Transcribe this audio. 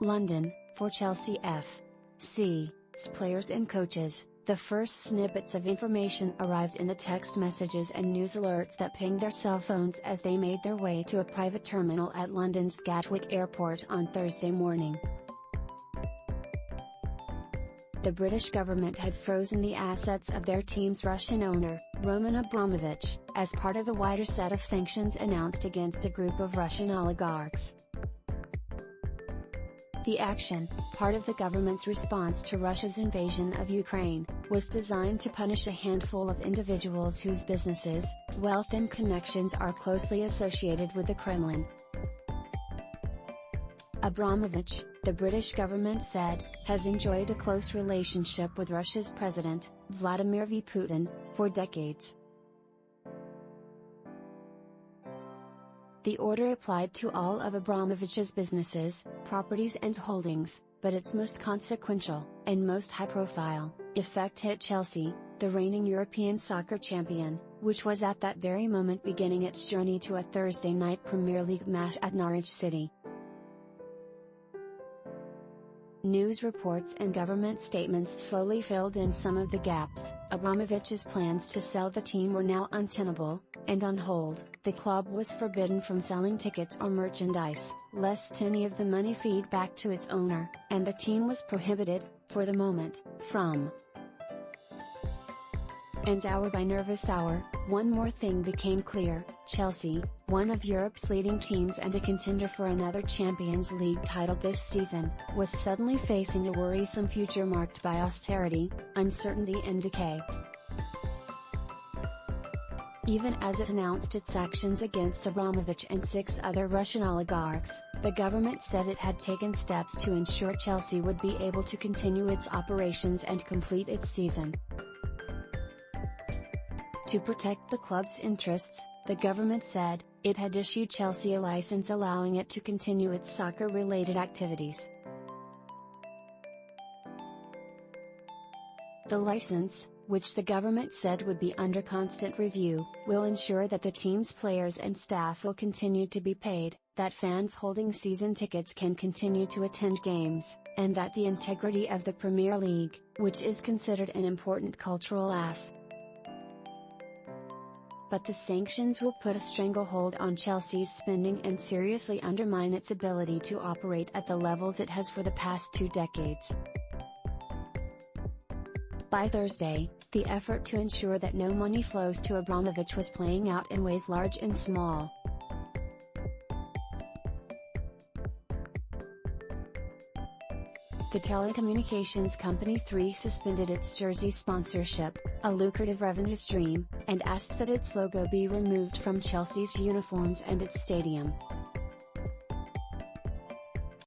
London, for Chelsea F.C.'s players and coaches. The first snippets of information arrived in the text messages and news alerts that pinged their cell phones as they made their way to a private terminal at London's Gatwick Airport on Thursday morning. The British government had frozen the assets of their team's Russian owner, Roman Abramovich, as part of a wider set of sanctions announced against a group of Russian oligarchs. The action, part of the government's response to Russia's invasion of Ukraine, was designed to punish a handful of individuals whose businesses, wealth and connections are closely associated with the Kremlin. Abramovich, the British government said, has enjoyed a close relationship with Russia's President, Vladimir Putin, for decades. The order applied to all of Abramovich's businesses, properties and holdings, but its most consequential, and most high-profile, effect hit Chelsea, the reigning European soccer champion, which was at that very moment beginning its journey to a Thursday night Premier League match at Norwich City. News reports and government statements slowly filled in some of the gaps. Abramovich's plans to sell the team were now untenable, and on hold. The club was forbidden from selling tickets or merchandise, lest any of the money feed back to its owner, and the team was prohibited, for the moment, from. And hour by nervous hour, one more thing became clear: Chelsea, one of Europe's leading teams and a contender for another Champions League title this season, was suddenly facing a worrisome future marked by austerity, uncertainty and decay. Even as it announced its actions against Abramovich and 6 other Russian oligarchs, the government said it had taken steps to ensure Chelsea would be able to continue its operations and complete its season. To protect the club's interests, the government said, it had issued Chelsea a license allowing it to continue its soccer-related activities. The license, which the government said would be under constant review, will ensure that the team's players and staff will continue to be paid, that fans holding season tickets can continue to attend games, and that the integrity of the Premier League, which is considered an important cultural asset. But the sanctions will put a stranglehold on Chelsea's spending and seriously undermine its ability to operate at the levels it has for the past 2 decades. By Thursday, the effort to ensure that no money flows to Abramovich was playing out in ways large and small. The telecommunications company 3 suspended its jersey sponsorship, a lucrative revenue stream, and asked that its logo be removed from Chelsea's uniforms and its stadium.